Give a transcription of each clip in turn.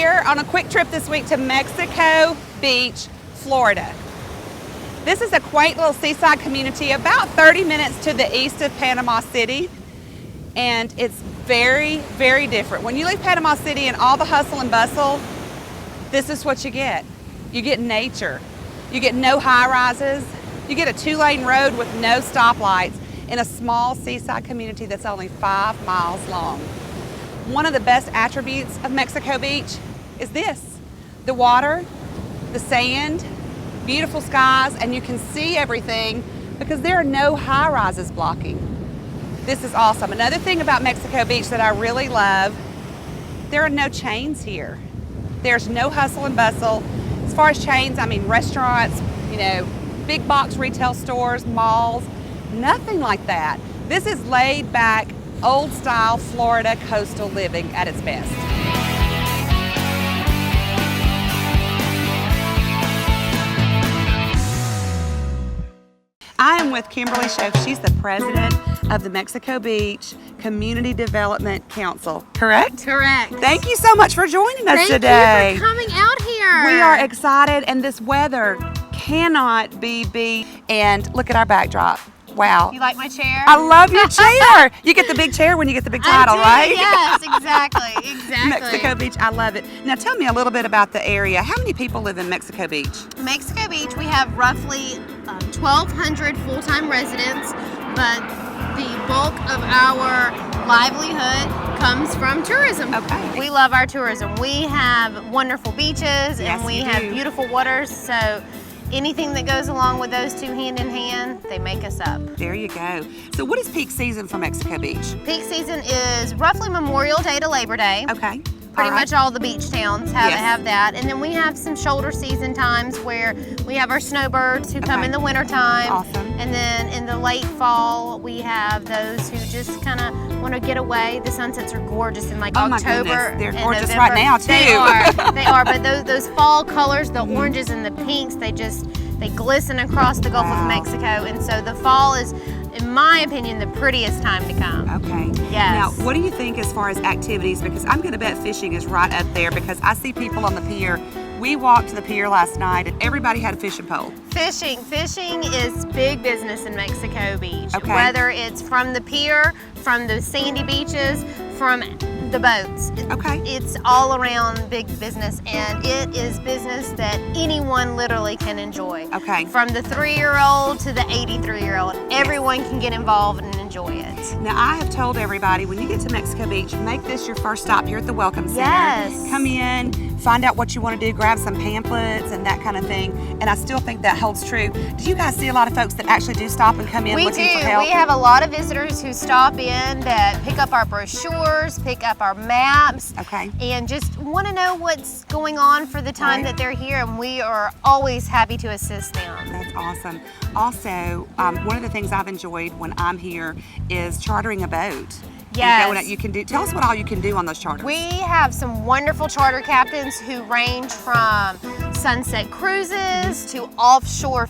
here on a quick trip this week to Mexico Beach, Florida. This is a quaint little seaside community about 30 minutes to the east of Panama City, and it's very, very different. When you leave Panama City and all the hustle and bustle, this is what you get. You get nature. You get no high-rises. You get a 2-lane road with no stoplights in a small seaside community that's only 5 miles long. One of the best attributes of Mexico Beach is this: the water, the sand, beautiful skies, and you can see everything because there are no high-rises blocking. This is awesome. Another thing about Mexico Beach that I really love, there are no chains here. There's no hustle and bustle. As far as chains, I mean restaurants, big box retail stores, malls, nothing like that. This is laid back, old style Florida coastal living at its best. I am with Kimberly Shoaf. She's the president of the Mexico Beach Community Development Council, correct? Correct. Thank you so much for joining us today. Thank you for coming out here. We are excited, and this weather cannot be beat. And look at our backdrop. Wow. You like my chair? I love your chair. You get the big chair when you get the big title, right? Yes, exactly, exactly. Mexico Beach, I love it. Now tell me a little bit about the area. How many people live in Mexico Beach? Mexico Beach, we have roughly 1,200 full-time residents, but the bulk of our livelihood comes from tourism. Okay. We love our tourism. We have wonderful beaches, and we have beautiful waters, so anything that goes along with those two hand in hand, they make us up. There you go. So what is peak season for Mexico Beach? Peak season is roughly Memorial Day to Labor Day. Okay. Pretty much all the beach towns have that. And then we have some shoulder season times where we have our snowbirds who come in the winter time. Awesome. And then in the late fall, we have those who just kind of want to get away. The sunsets are gorgeous in like October. My goodness. They're gorgeous November. right now too. They are. They are. But those fall colors, the oranges and the pinks, they glisten across the Gulf of Mexico. And so the fall is, in my opinion, the prettiest time to come. Okay. Yes. Now, what do you think as far as activities? Because I'm going to bet fishing is right up there because I see people on the pier. We walked to the pier last night and everybody had a fishing pole. Fishing is big business in Mexico Beach. Okay. Whether it's from the pier, from the sandy beaches, from the boats. It's all around big business, and it is business that anyone literally can enjoy. Okay. From the 3-year-old to the 83-year-old, everyone can get involved and enjoy it. Now, I have told everybody, when you get to Mexico Beach, make this your first stop here at the Welcome Center. Yes. Come in, find out what you want to do, grab some pamphlets and that kind of thing, and I still think that holds true. Do you guys see a lot of folks that actually do stop and come in looking for help? We have a lot of visitors who stop in that pick up our brochures, pick up our maps, and just want to know what's going on for the time that they're here, and we are always happy to assist them. That's awesome. Also, one of the things I've enjoyed when I'm here is chartering a boat. Yes. You can do. Tell us what all you can do on those charters. We have some wonderful charter captains who range from sunset cruises to offshore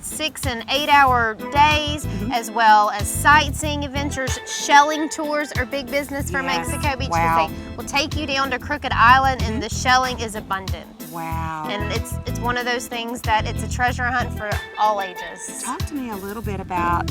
6 and 8 hour days, as well as sightseeing adventures. Shelling tours are big business for Mexico Beach because they will take you down to Crooked Island, and the shelling is abundant. Wow. And it's one of those things that it's a treasure hunt for all ages. Talk to me a little bit about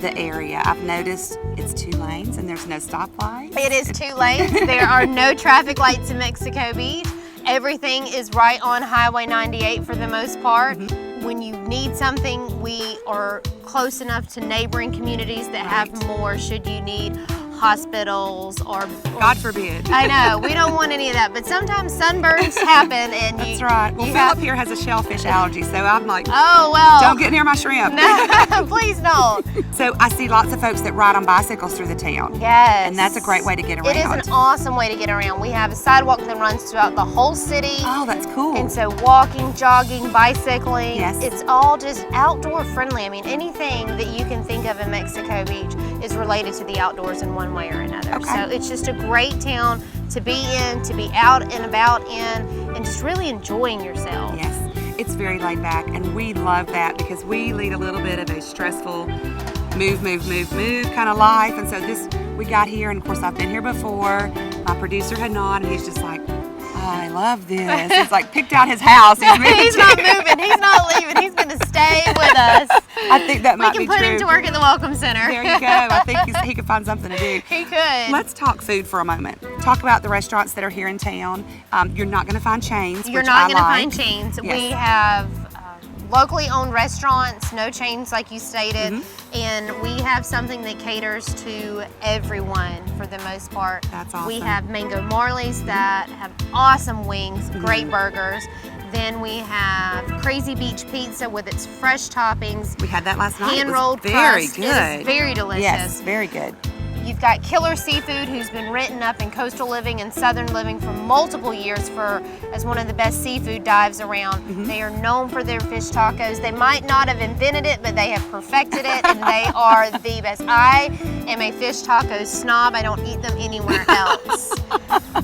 the area. I've noticed it's 2 lanes and there's no stoplights. It is 2 lanes. There are no traffic lights in Mexico Beach. Everything is right on Highway 98 for the most part. When you need something, we are close enough to neighboring communities that have more should you need hospitals or God forbid. I know, we don't want any of that, but sometimes sunburns happen and That's right. Well, Phillip here has a shellfish allergy, so I'm like, oh well, don't get near my shrimp. No, please don't. So I see lots of folks that ride on bicycles through the town. Yes. And that's a great way to get around. It is an awesome way to get around. We have a sidewalk that runs throughout the whole city. Oh, that's cool. And so walking, jogging, bicycling, yes. It's all just outdoor friendly. I mean, anything that you can think of in Mexico Beach is related to the outdoors in one way or another. Okay. So it's just a great town to be in, to be out and about in, and just really enjoying yourself. Yes, it's very laid back, and we love that because we lead a little bit of a stressful move kind of life, and so we got here, and of course I've been here before. My producer had not, and he's just like, I love this. He's like picked out his house. He's not moving. He's not leaving. He's going to stay with us. I think that might be We can put him to work at the Welcome Center. There you go. I think he could find something to do. He could. Let's talk food for a moment. Talk about the restaurants that are here in town. You're not going to find chains. You're not going to like. find chains. Yes. We have locally owned restaurants, no chains like you stated, and we have something that caters to everyone for the most part. That's awesome. We have Mango Marley's that have awesome wings, great burgers. Then we have Crazy Beach Pizza with its fresh toppings. We had that last night. Hand-rolled very crust. good. It is very delicious. Yes, very good. You've got Killer Seafood, who's been written up in coastal living and southern living for multiple years as one of the best seafood dives around. They are known for their fish tacos. They might not have invented it, but they have perfected it, and they are the best. I am a fish taco snob. I don't eat them anywhere else.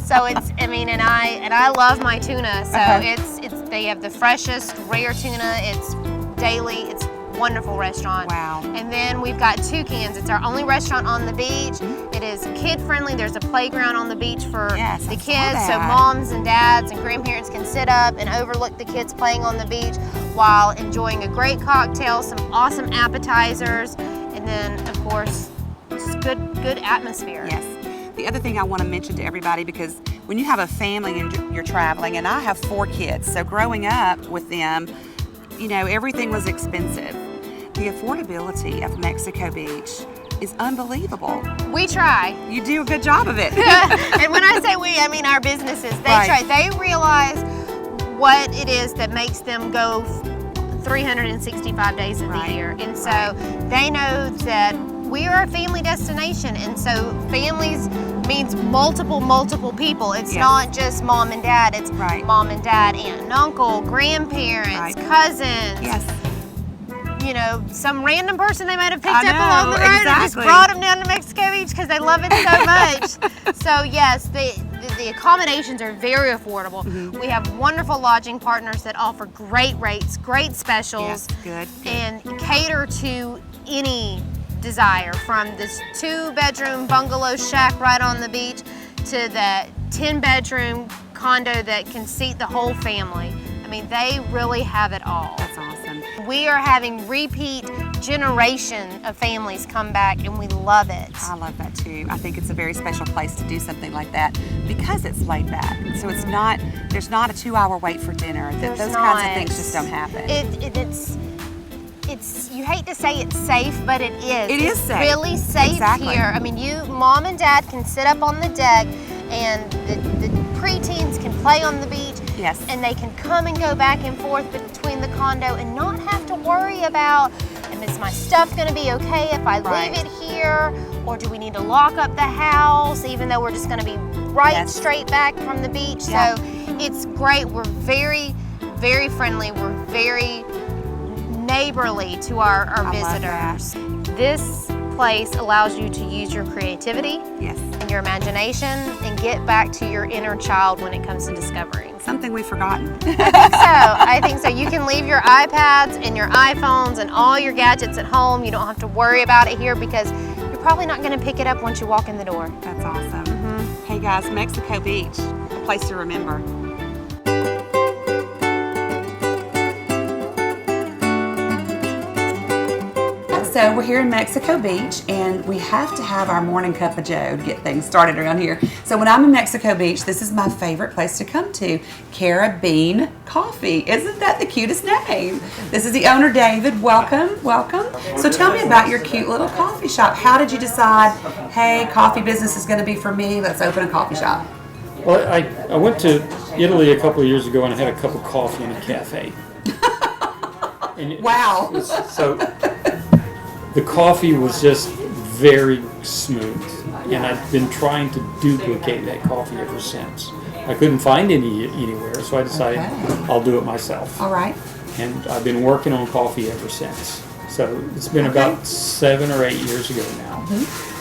So and I love my tuna. So they have the freshest, rare tuna. It's daily. It's wonderful restaurant. Wow. And then we've got Toucans. It's our only restaurant on the beach. It is kid friendly. There's a playground on the beach for the kids, so moms and dads and grandparents can sit up and overlook the kids playing on the beach while enjoying a great cocktail, some awesome appetizers, and then of course just good atmosphere. Yes. The other thing I want to mention to everybody, because when you have a family and you're traveling, and I have 4 kids, so growing up with them, everything was expensive. The affordability of Mexico Beach is unbelievable. We try. You do a good job of it. And when I say we, I mean our businesses. They try. They realize what it is that makes them go 365 days of the year. And so they know that we are a family destination. And so families means multiple people. It's not just mom and dad. It's mom and dad, aunt and uncle, grandparents, cousins. Yes. Some random person they might have picked up along the road and just brought them down to Mexico Beach because they love it so much. So yes, the accommodations are very affordable. We have wonderful lodging partners that offer great rates, great specials, and cater to any desire, from this 2-bedroom bungalow shack right on the beach to the 10-bedroom condo that can seat the whole family. I mean, they really have it all. That's awesome. We are having repeat generation of families come back, and we love it. I love that too. I think it's a very special place to do something like that because it's laid back. So there's not a 2-hour wait for dinner. Those kinds of things just don't happen. You hate to say it's safe, but it is. It is safe. Really safe here. I mean, mom and dad can sit up on the deck, and the preteens can play on the beach. Yes. And they can come and go back and forth between the condo and not have to worry about, is my stuff going to be okay if I leave it here, or do we need to lock up the house even though we're just going to be straight back from the beach? So it's great. We're very, very friendly. We're very neighborly to our visitors. This place allows you to use your creativity and your imagination and get back to your inner child when it comes to discovering. Something we've forgotten. I think so. You can leave your iPads and your iPhones and all your gadgets at home. You don't have to worry about it here because you're probably not going to pick it up once you walk in the door. That's awesome. Hey guys, Mexico Beach, a place to remember. So we're here in Mexico Beach, and we have to have our morning cup of joe to get things started around here. So when I'm in Mexico Beach, this is my favorite place to come to, Caribbean Coffee. Isn't that the cutest name? This is the owner, David. Welcome, welcome. So tell me about your cute little coffee shop. How did you decide, hey, coffee business is going to be for me, let's open a coffee shop? Well, I went to Italy a couple of years ago and I had a cup of coffee in a cafe. Wow. So the coffee was just very smooth, and I've been trying to duplicate that coffee ever since. I couldn't find any anywhere, so I decided I'll do it myself. All right. And I've been working on coffee ever since. So it's been about 7 or 8 years ago now.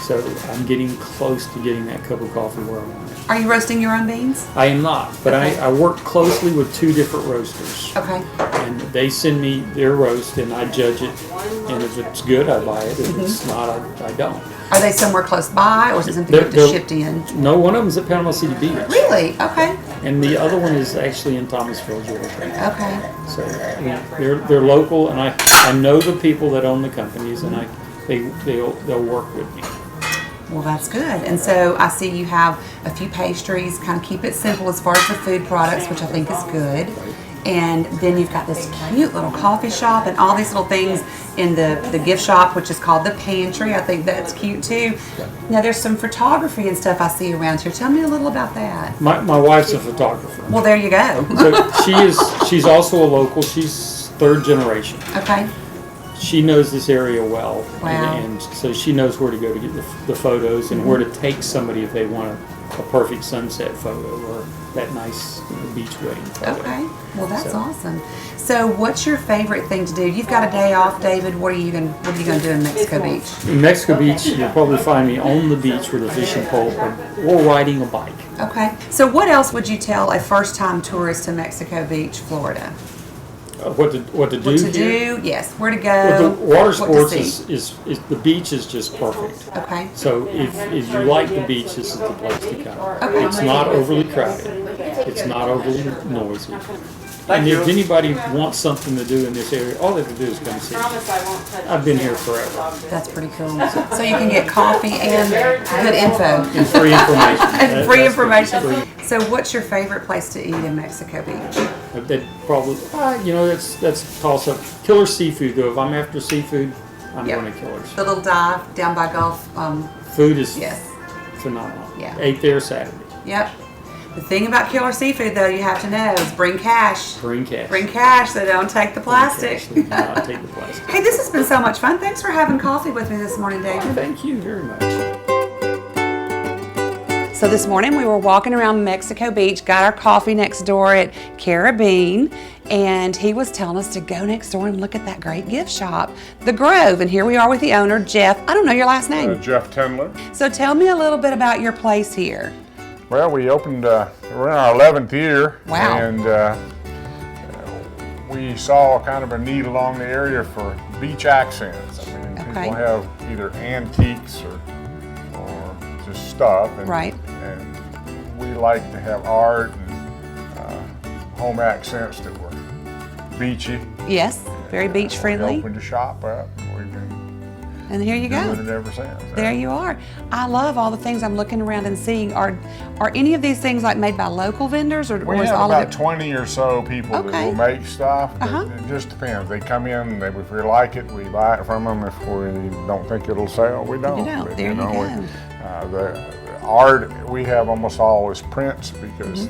So I'm getting close to getting that cup of coffee where I want it. Are you roasting your own beans? I am not, but I work closely with 2 different roasters. Okay. And they send me their roast, and I judge it. And if it's good, I buy it. If it's not, I don't. Are they somewhere close by, or is it something you have to ship in? No, one of them's at Panama City Beach. Really? Okay. And the other one is actually in Thomasville, Georgia. Okay. So they're local, and I know the people that own the companies, and they'll work with me. Well, that's good. And so I see you have a few pastries, kind of keep it simple as far as the food products, which I think is good. And then you've got this cute little coffee shop and all these little things in the gift shop, which is called the pantry. I think that's cute too. Now there's some photography and stuff I see around here. Tell me a little about that. My wife's a photographer. Well, there you go. So she's also a local. She's third generation. Okay. She knows this area well. Wow. And so she knows where to go to get the photos and where to take somebody if they want a perfect sunset photo or that nice beach wedding photo. Okay. Well, that's awesome. So what's your favorite thing to do? You've got a day off, David. What are you going to do in Mexico Beach? In Mexico Beach, you'll probably find me on the beach with a fishing pole or riding a bike. Okay. So what else would you tell a first-time tourist to Mexico Beach, Florida? What to do? What to do? Yes. Where to go? Well, the water what sports to see. is the beach is just perfect. Okay. So if you like the beach, this is the place to come. Okay. It's not overly crowded. It's not overly noisy. And if anybody wants something to do in this area, all they have to do is come see me. I've been here forever. That's pretty cool. So you can get coffee and good info. And free information. And free information. So what's your favorite place to eat in Mexico Beach? That probably, that's toss up. Killer seafood though. If I'm after seafood, I'm Yep. going to Killers. The little dive down by Gulf. Food is Yes. phenomenal. Yeah. Ate there Saturday. Yep. The thing about Killer Seafood, though, you have to know is bring cash. Bring cash. Bring cash, so don't take the plastic. Do not take the plastic. Hey, this has been so much fun. Thanks for having coffee with me this morning, David. Thank you very much. So this morning we were walking around Mexico Beach, got our coffee next door at Caribbean, and he was telling us to go next door and look at that great gift shop, The Grove. And here we are with the owner, Jeff. I don't know your last name. Jeff Tendler. So tell me a little bit about your place here. Well, we opened, we're in our 11th year. Wow. And we saw kind of a need along the area for beach accents. I mean, Okay. people have either antiques or just stuff. And, Right. And we like to have art and home accents that were beachy. Yes, very beach We friendly. opened the shop up, and we've been And here you go. doing it ever since. There you are. I love all the things I'm looking around and seeing. Are any of these things like made by local vendors, or We is have all about of it? 20 or so people Okay. that will make stuff. But Uh-huh. It just depends. They come in, if we like it, we buy it from them. If we don't think it'll sell, we don't. You don't. But, There you go. The art, we have almost always prints because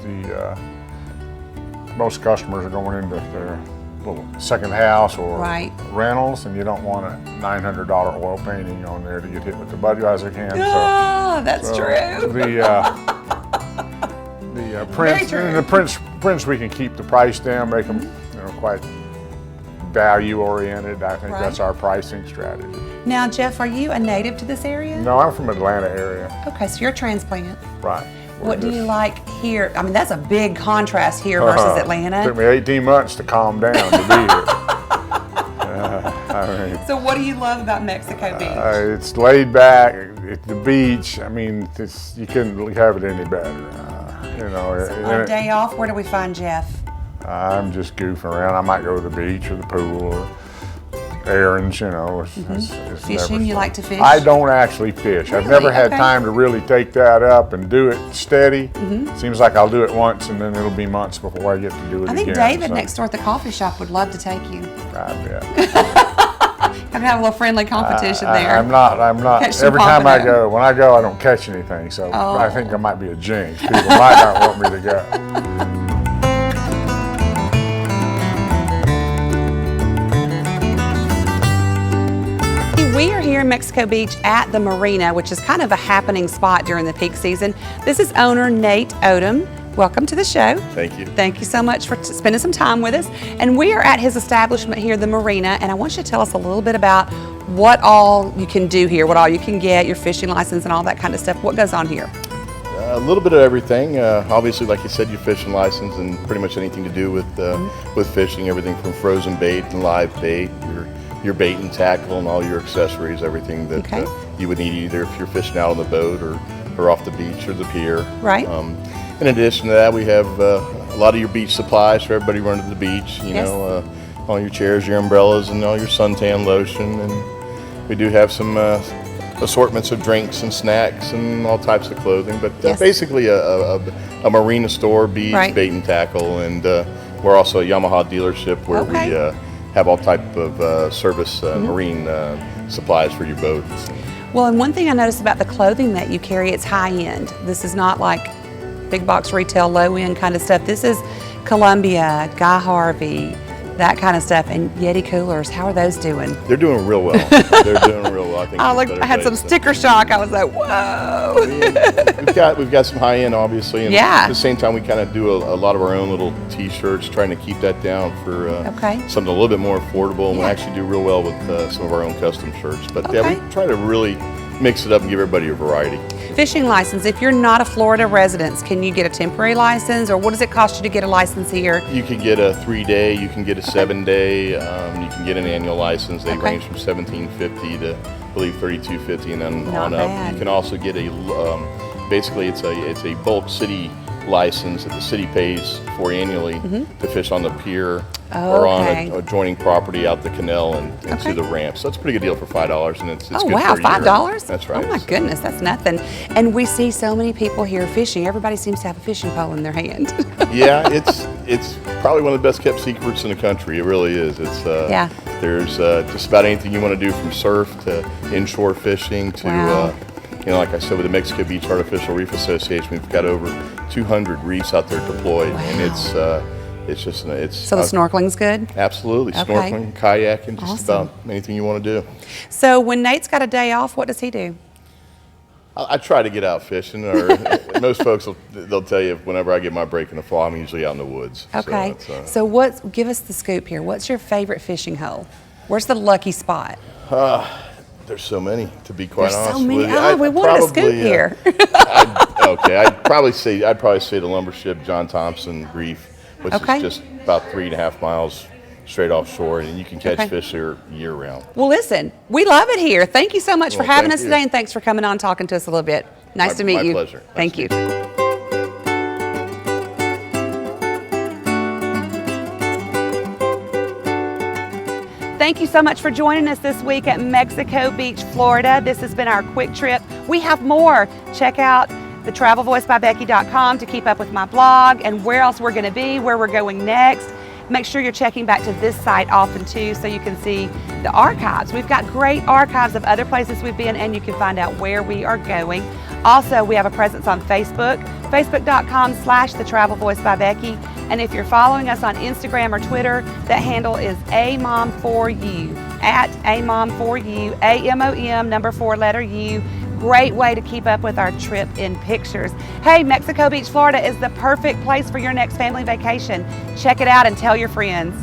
most customers are going into their little second house or Right. rentals, and you don't want a $900 oil painting on there to get hit with the Budweiser can. Ah, that's So true. The prints, true. and the prints we can keep the price down, make them quite value oriented. I think Right. that's our pricing strategy. Now, Jeff, are you a native to this area? No, I'm from Atlanta area, Okay, so you're a transplant. right? What do you like here? I mean, that's a big contrast here versus Atlanta. Took me 18 months to calm down to be here. I mean, So what do you love about Mexico Beach? it's laid back at the beach. I mean, you couldn't have it any better. On a day off, where do we find Jeff? I'm just goofing around. I might go to the beach or the pool or errands, it's Fishing? never You fun. like to fish? I don't actually fish. I've Really? never had Okay. time to really take that up and do it steady. Seems like I'll do it once and then it'll be months before I get to do it I again. think David so, next door at the coffee shop would love to take you. I bet. Have a little friendly competition there. I'm not. Catch some Every time I pompano. go, when I go, I don't catch anything. So Oh. I think I might be a jinx. People might not want me to go. We are here in Mexico Beach at the Marina, which is kind of a happening spot during the peak season. This is owner Nate Odom. Welcome to the show. Thank you. Thank you so much for spending some time with us. And we are at his establishment here, the Marina, and I want you to tell us a little bit about what all you can do here, what all you can get, your fishing license and all that kind of stuff. What goes on here? A little bit of everything. Obviously, like you said, your fishing license and pretty much anything to do with fishing. Everything from frozen bait and live bait, your bait and tackle, and all your accessories. Everything that Okay. you would need either if you're fishing out on the boat or off the beach or the pier. Right. In addition to that, we have a lot of your beach supplies for everybody running to the beach. You Yes. know, all your chairs, your umbrellas, and all your suntan lotion. And we do have some assortments of drinks and snacks and all types of clothing. But Yes. basically a marina store, beach, Right. bait and tackle, and we're also a Yamaha dealership where Okay. we have all type of service marine supplies for your boats. Well, and one thing I noticed about the clothing that you carry, it's high end. This is not like big box retail, low end kind of stuff. This is Columbia, Guy Harvey, that kind of stuff. And Yeti coolers, how are those doing? They're doing real well. They're doing real well. I think. I had some sticker shock. I was like, whoa. We've got some high end, obviously, and Yeah. at the same time, we kind of do a lot of our own little T-shirts, trying to keep that down for Okay. something a little bit more affordable. And we Yeah. actually do real well with some of our own custom shirts. But yeah, Okay. we try to really mix it up and give everybody a variety. Fishing license, if you're not a Florida resident, can you get a temporary license, or what does it cost you to get a license here? You can get a 3-day, you can get a 7-day, you can get an annual license. They Okay. range from $17.50 to, I believe, $32.50 and then Not on up. bad. You can also get a basically it's a bulk city license that the city pays for annually to fish on the pier or on Okay. a adjoining property out the canal and Okay. to the ramp. So it's a pretty good deal for $5, and it's Oh good wow, for a year. $5? That's right. Oh my goodness, that's nothing. And we see so many people here fishing. Everybody seems to have a fishing pole in their hand. Yeah, it's probably one of the best kept secrets in the country. It really is. It's Yeah. There's just about anything you want to do, from surf to inshore fishing to Wow. like I said, with the Mexico Beach Artificial Reef Association, we've got over 200 reefs out there deployed, and it's just So the snorkeling's good? absolutely Okay. snorkeling, kayaking, just Awesome. about anything you want to do. So when Nate's got a day off, what does he do? I try to get out fishing, or most folks they'll tell you whenever I get my break in the fall, I'm usually out in the woods. Okay. So it's, So give us the scoop here. What's your favorite fishing hole? Where's the lucky spot? there's so many, to be quite There's honest so many. with you. Oh, we wanted a scoop probably, here. I'd probably say the lumber ship John Thompson Reef, which Okay. is just about 3.5 miles straight offshore, and you can catch Okay. fish here year round. Well, listen, we love it here. Thank you so much for Well, having thank us you. today, and thanks for coming on and talking to us a little bit. Nice to meet My you. pleasure. Nice Thank to you. meet Thank you so much for joining us this week at Mexico Beach, Florida. This has been our quick trip. We have more. Check out the travelvoicebybecky.com to keep up with my blog and where else we're going to be, where we're going next. Make sure you're checking back to this site often too, so you can see the archives. We've got great archives of other places we've been, and you can find out where we are going. Also, we have a presence on Facebook, facebook.com/thetravelvoicebybecky. And if you're following us on Instagram or Twitter, that handle is amom4u, at amom4u, AMOM, number 4, letter U. Great way to keep up with our trip in pictures. Hey, Mexico Beach, Florida is the perfect place for your next family vacation. Check it out and tell your friends.